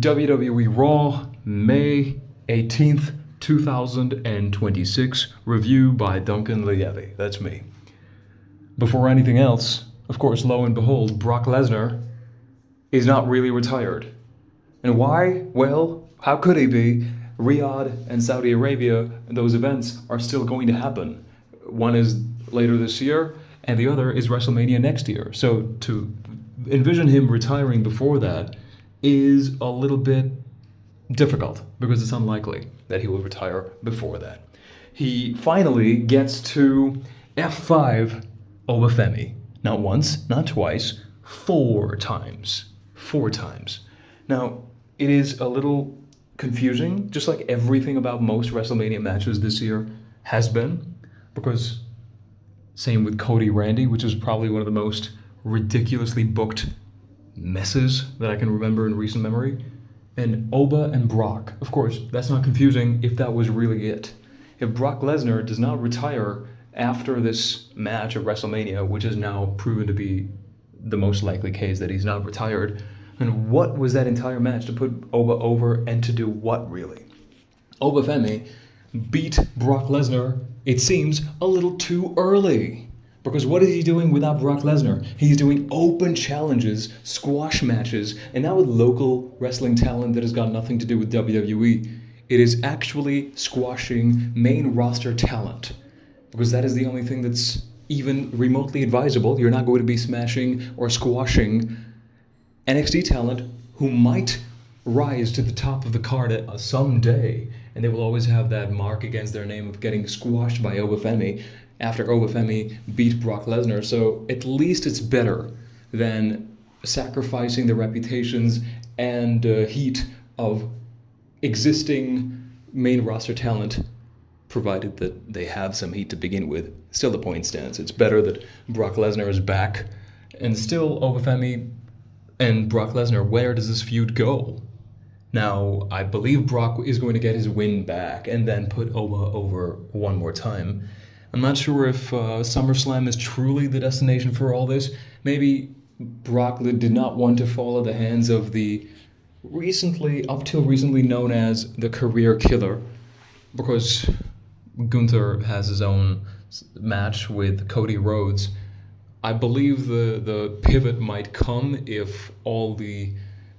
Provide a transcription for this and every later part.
WWE Raw, May 18th, 2026. Review by Duncan Lievi. That's me. Before anything else, of course, lo and behold, Brock Lesnar is not really retired. And why? Well, how could he be? Riyadh and Saudi Arabia, those events are still going to happen. One is later this year, and the other is WrestleMania next year. So to envision him retiring before that is a little bit difficult because it's unlikely that he will retire before that. He finally gets to F5 Obafemi. Not once, not twice, 4 times. 4 times. Now, it is a little confusing, just like everything about most WrestleMania matches this year has been, because same with Cody Randy, which is probably one of the most ridiculously booked messes that I can remember in recent memory. And Oba and Brock. Of course, that's not confusing if that was really it. If Brock Lesnar does not retire after this match at WrestleMania, which is now proven to be the most likely case that he's not retired, and what was that entire match to put Oba over and to do what really? Obafemi beat Brock Lesnar, it seems, a little too early. Because what is he doing without Brock Lesnar? He's doing open challenges, squash matches, and now with local wrestling talent that has got nothing to do with WWE. It is actually squashing main roster talent. Because that is the only thing that's even remotely advisable. You're not going to be smashing or squashing NXT talent who might rise to the top of the card someday. And they will always have that mark against their name of getting squashed by Obafemi after Obafemi beat Brock Lesnar. So at least it's better than sacrificing the reputations and heat of existing main roster talent, provided that they have some heat to begin with. Still the point stands. It's better that Brock Lesnar is back. And still, Obafemi and Brock Lesnar, where does this feud go? Now, I believe Brock is going to get his win back and then put Oba over one more time. I'm not sure if SummerSlam is truly the destination for all this. Maybe Brock did not want to fall in the hands of the up till recently known as the career killer, because Gunther has his own match with Cody Rhodes. I believe the pivot might come if all the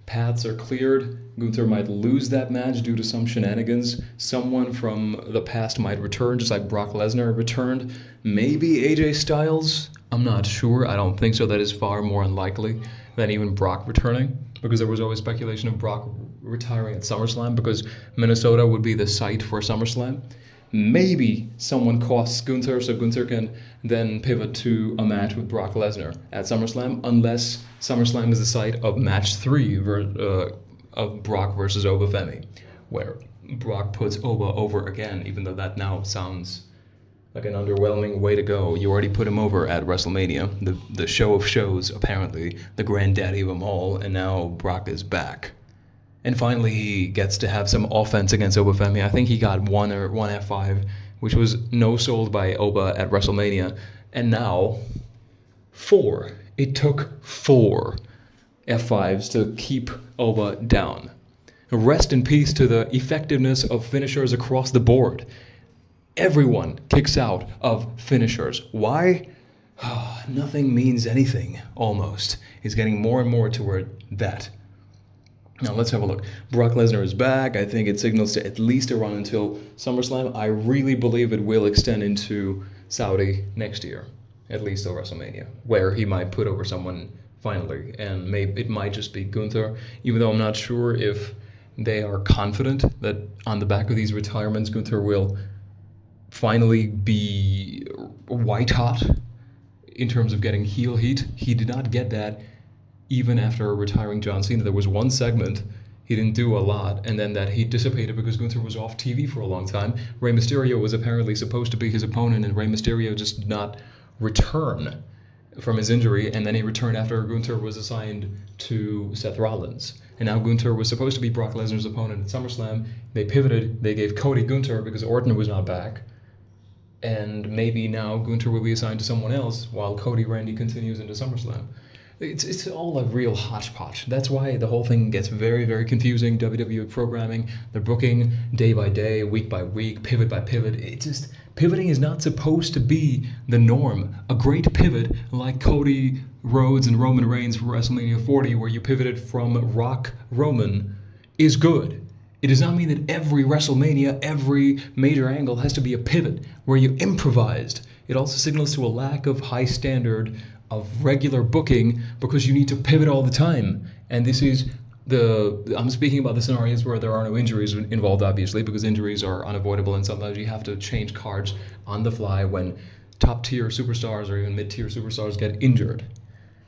paths are cleared. Gunther might lose that match due to some shenanigans. Someone from the past might return, just like Brock Lesnar returned. Maybe AJ Styles? I'm not sure. I don't think so. That is far more unlikely than even Brock returning, because there was always speculation of Brock retiring at SummerSlam, because Minnesota would be the site for SummerSlam. Maybe someone costs Gunther, so Gunther can then pivot to a match with Brock Lesnar at SummerSlam, unless SummerSlam is the site of match 3 of Brock versus Obafemi, where Brock puts Oba over again, even though that now sounds like an underwhelming way to go. You already put him over at WrestleMania, the show of shows, apparently, the granddaddy of them all, and now Brock is back. And finally, he gets to have some offense against Obafemi. I think he got one F5, which was no-sold by Oba at WrestleMania. And now, 4. It took 4 F5s to keep Oba down. Rest in peace to the effectiveness of finishers across the board. Everyone kicks out of finishers. Why? Nothing means anything, almost. It's getting more and more toward that. Now let's have a look. Brock Lesnar is back. I think it signals to at least a run until SummerSlam. I really believe it will extend into Saudi next year, at least till WrestleMania, where he might put over someone finally, and maybe it might just be Gunther, even though I'm not sure if they are confident that on the back of these retirements, Gunther will finally be white hot in terms of getting heel heat. He did not get that even after retiring John Cena. There was one segment, he didn't do a lot, and then that heat dissipated because Gunther was off TV for a long time. Rey Mysterio was apparently supposed to be his opponent, and Rey Mysterio just did not return from his injury, and then he returned after Gunther was assigned to Seth Rollins. And now Gunther was supposed to be Brock Lesnar's opponent at SummerSlam. They pivoted, they gave Cody Gunther because Orton was not back. And maybe now Gunther will be assigned to someone else while Cody Randy continues into SummerSlam. It's all a real hodgepodge. That's why the whole thing gets very, very confusing. WWE programming, they're booking day by day, week by week, pivot by pivot. Pivoting is not supposed to be the norm. A great pivot like Cody Rhodes and Roman Reigns for WrestleMania 40, where you pivoted from Rock Roman, is good. It does not mean that every WrestleMania, every major angle has to be a pivot where you improvised. It also signals to a lack of high standard of regular booking because you need to pivot all the time. And this is I'm speaking about the scenarios where there are no injuries involved, obviously, because injuries are unavoidable and sometimes you have to change cards on the fly when top-tier superstars or even mid-tier superstars get injured.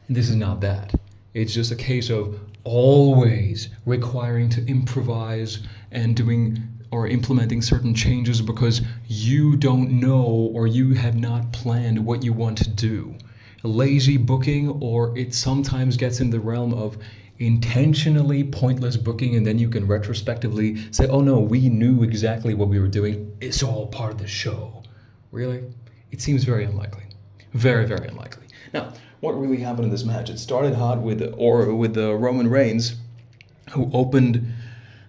And this is not that. It's just a case of always requiring to improvise and doing or implementing certain changes because you don't know or you have not planned what you want to do. Lazy booking, or it sometimes gets in the realm of intentionally pointless booking, and then you can retrospectively say, oh no, we knew exactly what we were doing. It's all part of the show. Really? It seems very unlikely. Very, very unlikely. Now, what really happened in this match? It started hot with Roman Reigns, who opened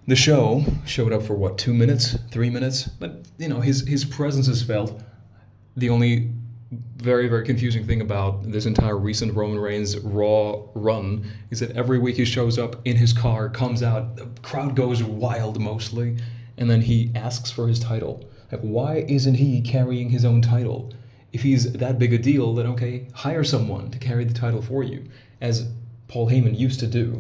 the show, showed up for 2 minutes, 3 minutes, but his presence is felt. The only very, very confusing thing about this entire recent Roman Reigns Raw run is that every week he shows up in his car, comes out, the crowd goes wild mostly, and then he asks for his title. Like, why isn't he carrying his own title? If he's that big a deal, then okay, hire someone to carry the title for you, as Paul Heyman used to do.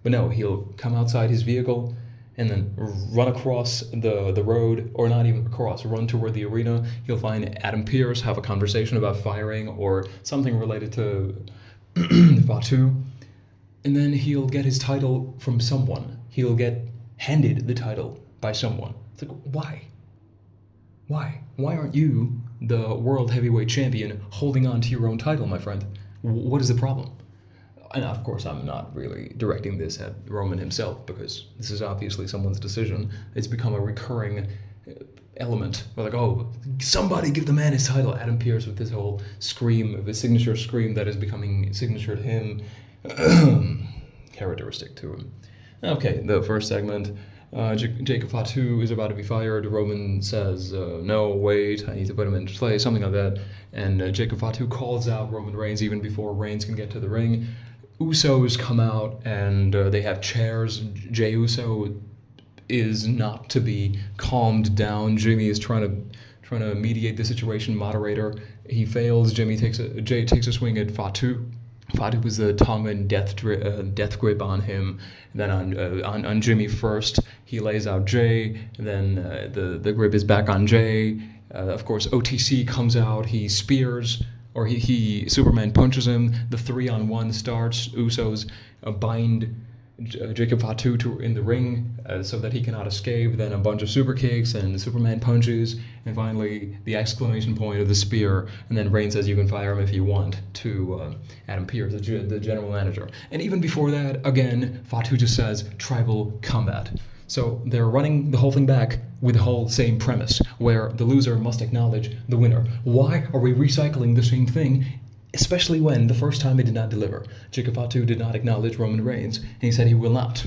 But no, he'll come outside his vehicle and then run across the road, or not even across, run toward the arena. He'll find Adam Pearce, have a conversation about firing or something related to Fatu, and then he'll get his title from someone. He'll get handed the title by someone. It's like, why? Why? Why aren't you the world heavyweight champion holding on to your own title, my friend? What is the problem? And of course, I'm not really directing this at Roman himself because this is obviously someone's decision. It's become a recurring element. We're like, oh, somebody give the man his title. Adam Pearce with this whole scream, the signature scream that is becoming signature to him, characteristic to him. Okay, the first segment. Jacob Fatu is about to be fired. Roman says, no, wait, I need to put him into play, something like that. And Jacob Fatu calls out Roman Reigns even before Reigns can get to the ring. Usos come out and they have chairs. Jey Uso is not to be calmed down. Jimmy is trying to mediate the situation, moderator. He fails. Jey takes a swing at Fatu. Fatu was the tongue and death grip on him. And then on Jimmy first, he lays out Jey. And then the grip is back on Jey. Of course, OTC comes out. He spears, or he Superman punches him. The 3-on-1 starts. Usos bind Jacob Fatu in the ring so that he cannot escape. Then a bunch of super kicks and Superman punches, and finally the exclamation point of the spear. And then Reigns says you can fire him if you want to Adam Pearce, the general manager. And even before that, again, Fatu just says tribal combat. So they're running the whole thing back with the whole same premise, where the loser must acknowledge the winner. Why are we recycling the same thing? Especially when the first time it did not deliver. Jacob Fatu did not acknowledge Roman Reigns, and he said he will not.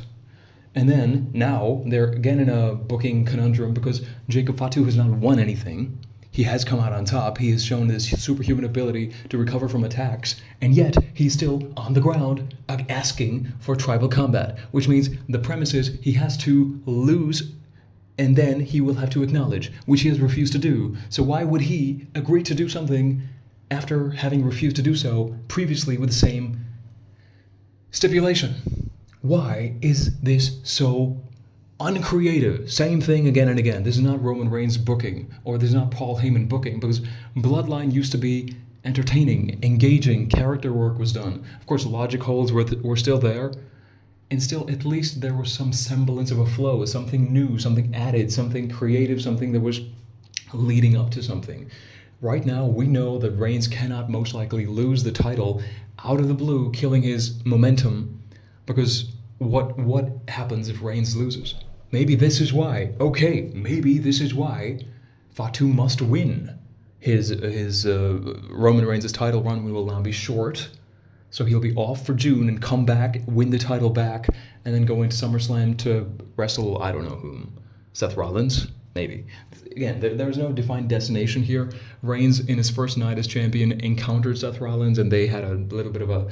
And then, now, they're again in a booking conundrum because Jacob Fatu has not won anything. He has come out on top. He has shown this superhuman ability to recover from attacks, and yet he's still on the ground asking for tribal combat, which means the premise is he has to lose and then he will have to acknowledge, which he has refused to do. So why would he agree to do something after having refused to do so previously with the same stipulation? Why is this so uncreative? Same thing again and again. This is not Roman Reigns booking, or this is not Paul Heyman booking, because Bloodline used to be entertaining, engaging, character work was done. Of course, logic holes were still there, and still at least there was some semblance of a flow, something new, something added, something creative, something that was leading up to something. Right now, we know that Reigns cannot most likely lose the title out of the blue, killing his momentum, because what happens if Reigns loses? Maybe this is why. Okay, maybe this is why Fatu must win. His Roman Reigns' title run will now be short, So he'll be off for June and come back, win the title back, and then go into SummerSlam to wrestle, I don't know whom, Seth Rollins? Maybe. Again, there's no defined destination here. Reigns, in his first night as champion, encountered Seth Rollins, and they had a little bit of a,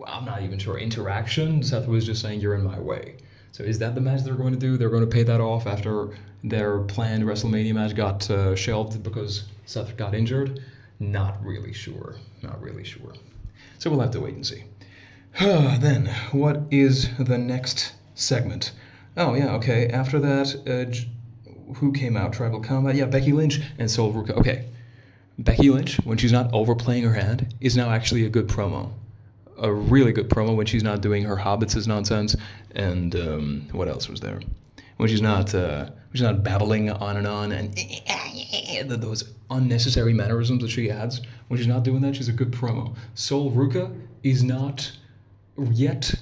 I'm not even sure, interaction. Seth was just saying, you're in my way. So is that the match they're going to do? They're going to pay that off after their planned WrestleMania match got shelved because Seth got injured? Not really sure. Not really sure. So we'll have to wait and see. Then, what is the next segment? Oh, yeah, okay. After that, who came out? Tribal Combat? Yeah, Becky Lynch and Sol Ruca. Okay. Becky Lynch, when she's not overplaying her hand, is now actually a good promo. A really good promo when she's not doing her hobbits' nonsense. And what else was there? When she's not babbling on and those unnecessary mannerisms that she adds. When she's not doing that, she's a good promo. Sol Ruca is not yet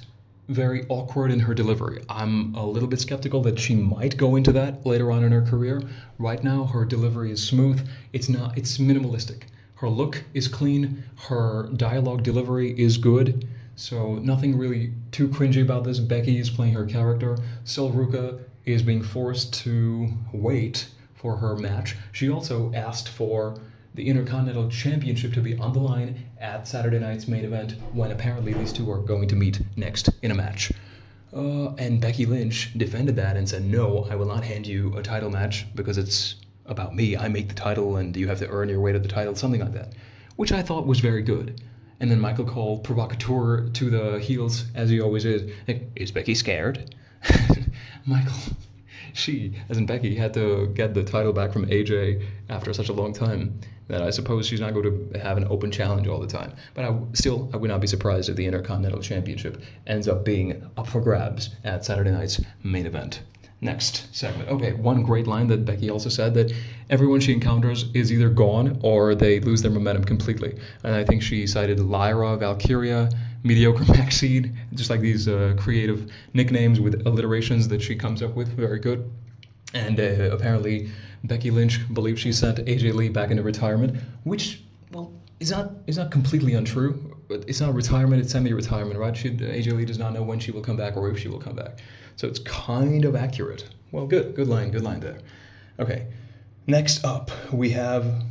very awkward in her delivery. I'm a little bit skeptical that she might go into that later on in her career. Right now, her delivery is smooth. It's minimalistic. Her look is clean. Her dialogue delivery is good. So nothing really too cringy about this. Becky is playing her character. Sol Ruca is being forced to wait for her match. She also asked for the Intercontinental Championship to be on the line at Saturday night's main event when apparently these two are going to meet next in a match. And Becky Lynch defended that and said, no, I will not hand you a title match because it's about me. I make the title and you have to earn your way to the title, something like that, which I thought was very good. And then Michael Cole, provocateur to the heels, as he always is Becky scared? Michael, she, as in Becky, had to get the title back from AJ after such a long time that I suppose she's not going to have an open challenge all the time. But I would not be surprised if the Intercontinental Championship ends up being up for grabs at Saturday night's main event. Next segment. Okay, one great line that Becky also said, that everyone she encounters is either gone or they lose their momentum completely. And I think she cited Lyra, Valkyria, Mediocre Maxine, just like these creative nicknames with alliterations that she comes up with. Very good. And apparently Becky Lynch believes she sent AJ Lee back into retirement, which, well, is not completely untrue. It's not retirement, it's semi-retirement, right? AJ Lee does not know when she will come back or if she will come back. So it's kind of accurate. Well, good line there. Okay, next up we have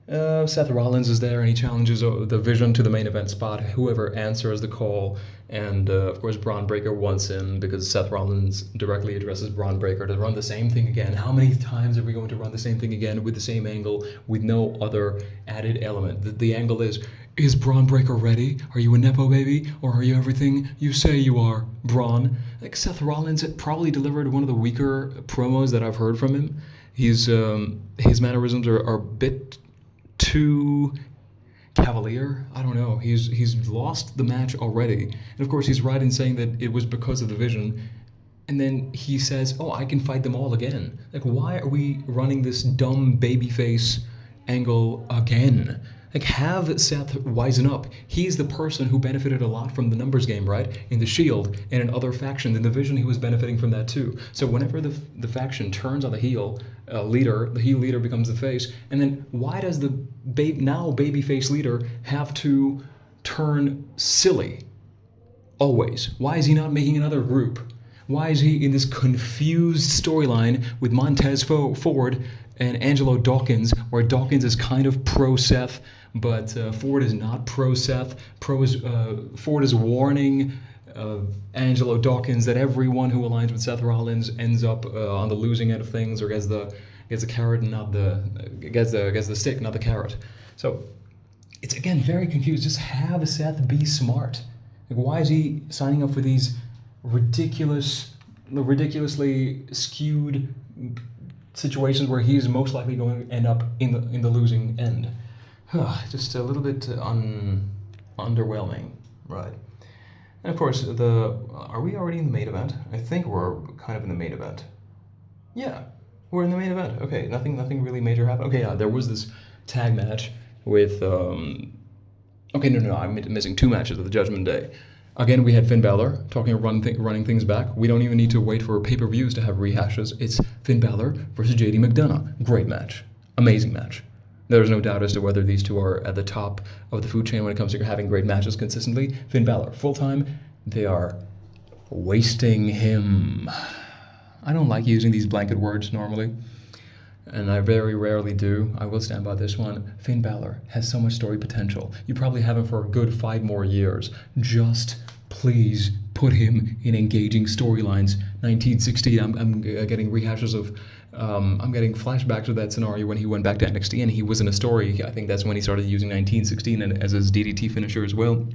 Seth Rollins is there and he challenges the Vision to the main event spot, whoever answers the call. And of course Braun Breaker wants him because Seth Rollins directly addresses Braun Breaker to run the same thing again. How many times are we going to run the same thing again with the same angle with no other added element? The angle is Braun Breaker ready? Are you a Nepo baby? Or are you everything you say you are, Braun? Like, Seth Rollins probably delivered one of the weaker promos that I've heard from him. His mannerisms are a bit too cavalier. I don't know. He's lost the match already. And of course he's right in saying that it was because of the Vision. And then he says, oh, I can fight them all again. Like, why are we running this dumb babyface angle again? Like, have Seth wisen up. He's the person who benefited a lot from the numbers game, right? In the Shield and in other factions. In the Vision, he was benefiting from that too. So whenever the faction turns on the heel leader, the heel leader becomes the face. And then why does the now babyface leader have to turn silly? Always. Why is he not making another group? Why is he in this confused storyline with Montez Ford and Angelo Dawkins, where Dawkins is kind of pro-Seth, but Ford is not pro-Seth. Ford is warning Angelo Dawkins that everyone who aligns with Seth Rollins ends up on the losing end of things, or gets the carrot and not gets the stick, not the carrot. So it's, again, very confused. Just have Seth be smart. Like, why is he signing up for these ridiculously skewed situations where he's most likely going to end up in the losing end? Just a little bit underwhelming, right? And of course, are we already in the main event? I think we're kind of in the main event. Yeah, we're in the main event. Okay, nothing really major happened. Okay, yeah, there was this tag match with I'm missing two matches of the Judgment Day. Again, we had Finn Balor running things back. We don't even need to wait for pay-per-views to have rehashes. It's Finn Balor versus JD McDonough. Great match. Amazing match. There's no doubt as to whether these two are at the top of the food chain when it comes to having great matches consistently. Finn Balor, full time, they are wasting him. I don't like using these blanket words normally, and I very rarely do. I will stand by this one. Finn Balor has so much story potential. You probably have him for a good 5 more years. Just please put him in engaging storylines. 1916, I'm getting rehashes of, I'm getting flashbacks of that scenario when he went back to NXT and he was in a story. I think that's when he started using 1916 as his DDT finisher as well.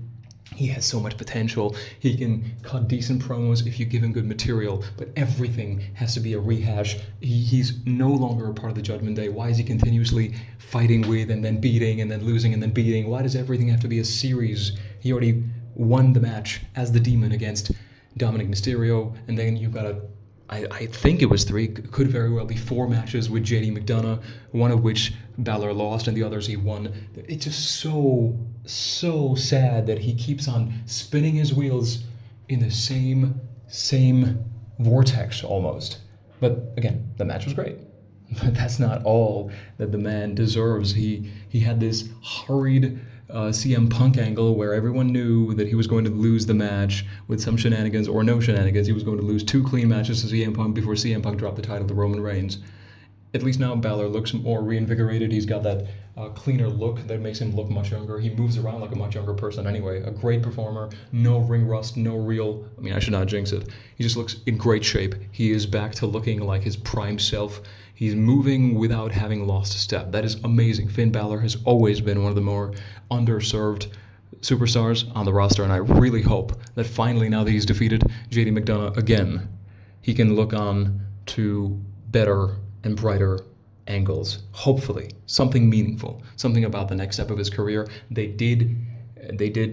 He has so much potential. He can cut decent promos if you give him good material, but everything has to be a rehash. He's no longer a part of the Judgment Day. Why is he continuously fighting with and then beating and then losing and then beating? Why does everything have to be a series? He already won the match as the Demon against Dominic Mysterio, and then you've got I think it was 3, could very well be 4 matches with JD McDonough, one of which Balor lost and the others he won. It's just so sad that he keeps on spinning his wheels in the same vortex almost. But again, the match was great. But that's not all that the man deserves. He had this hurried CM Punk angle where everyone knew that he was going to lose the match with some shenanigans or no shenanigans. He was going to lose 2 clean matches to CM Punk before CM Punk dropped the title to Roman Reigns. At least now Balor looks more reinvigorated. He's got that cleaner look that makes him look much younger. He moves around like a much younger person anyway. A great performer, no ring rust, no real... I mean, I should not jinx it. He just looks in great shape. He is back to looking like his prime self. He's moving without having lost a step. That is amazing. Finn Balor has always been one of the more underserved superstars on the roster, and I really hope that finally, now that he's defeated JD McDonough again, he can look on to better and brighter angles. Hopefully, something meaningful, something about the next step of his career. They did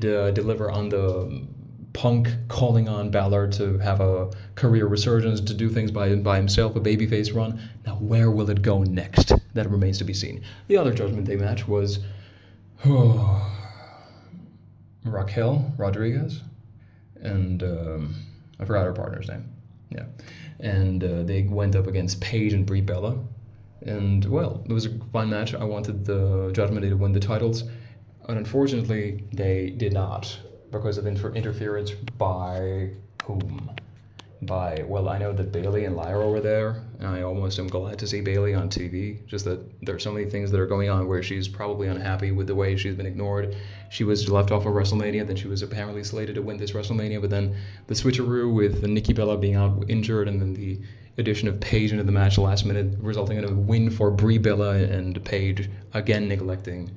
deliver on the Punk calling on Balor to have a career resurgence, to do things by himself, a babyface run. Now, where will it go next? That remains to be seen. The other Judgment Day match was Raquel Rodriguez and I forgot her partner's name. Yeah, and they went up against Paige and Brie Bella, and well, it was a fun match. I wanted the Judgment Day to win the titles, and unfortunately, they did not because of interference by whom? Well, I know that Bayley and Lyra were there, and I almost am glad to see Bayley on TV, just that there are so many things that are going on where she's probably unhappy with the way she's been ignored. She was left off of WrestleMania, then she was apparently slated to win this WrestleMania, but then the switcheroo with Nikki Bella being out injured, and then the addition of Paige into the match last minute, resulting in a win for Brie Bella and Paige, again neglecting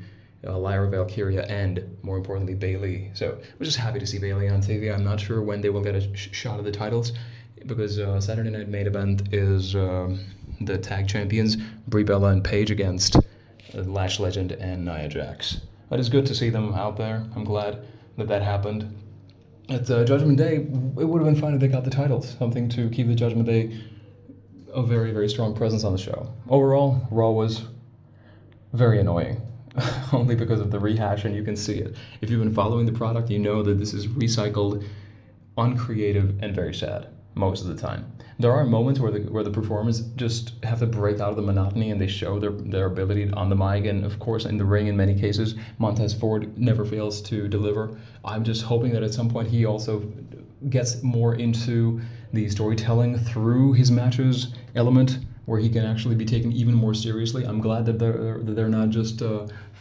Lyra Valkyria and, more importantly, Bayley. So I'm just happy to see Bayley on TV. I'm not sure when they will get a shot at the titles, because Saturday Night Main Event is the tag champions, Brie Bella and Paige, against Lash Legend and Nia Jax. But it's good to see them out there. I'm glad that happened. At Judgment Day, it would have been fine if they got the titles. Something to keep the Judgment Day a very, very strong presence on the show. Overall, Raw was very annoying. Only because of the rehash, and you can see it. If you've been following the product, you know that this is recycled, uncreative, and very sad most of the time. There are moments where the performers just have to break out of the monotony and they show their ability on the mic, and of course in the ring in many cases. Montez Ford never fails to deliver. I'm just hoping that at some point he also gets more into the storytelling through his matches element, where he can actually be taken even more seriously. I'm glad that they're not just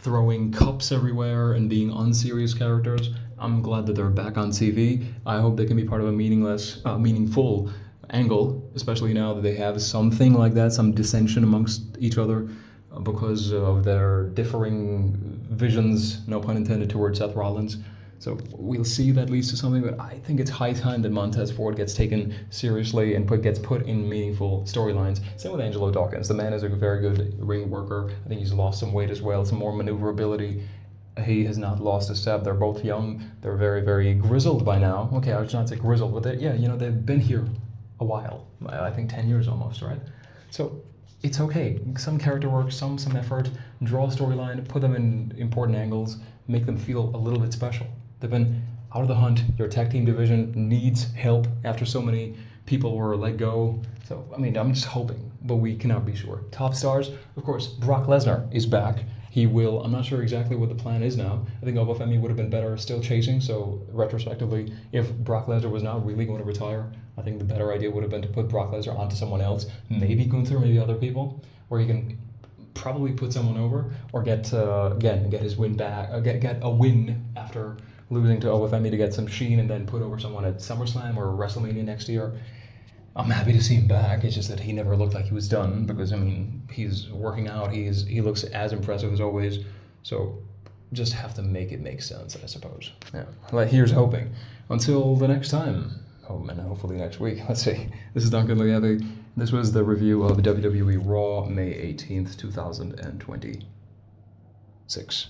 throwing cups everywhere and being unserious characters. I'm glad that they're back on TV. I hope they can be part of a meaningful angle, especially now that they have something like that, some dissension amongst each other because of their differing visions, no pun intended, towards Seth Rollins. So we'll see if that leads to something, but I think it's high time that Montez Ford gets taken seriously and gets put in meaningful storylines. Same with Angelo Dawkins. The man is a very good ring worker. I think he's lost some weight as well, some more maneuverability. He has not lost a step. They're both young. They're very, very grizzled by now. Okay, I was not say grizzled, but they've been here a while. I think 10 years almost, right? So it's okay. Some character work, some effort, draw a storyline, put them in important angles, make them feel a little bit special. They've been out of the hunt. Your tag team division needs help after so many people were let go. So, I mean, I'm just hoping, but we cannot be sure. Top stars, of course, Brock Lesnar is back. he will. I'm not sure exactly what the plan is now. I think Obafemi would have been better still chasing. So retrospectively, if Brock Lesnar was not really going to retire, I think the better idea would have been to put Brock Lesnar onto someone else, maybe Gunther, maybe other people, where he can probably put someone over or get his win back, get a win after losing to Obafemi to get some sheen and then put over someone at SummerSlam or WrestleMania next year. I'm happy to see him back. It's just that he never looked like he was done because, I mean, he's working out. He looks as impressive as always. So just have to make it make sense, I suppose. Yeah. Like, here's hoping. Until the next time. Oh, and hopefully next week. Let's see. This is Duncan Lievi. This was the review of WWE Raw, May 18th, 2026.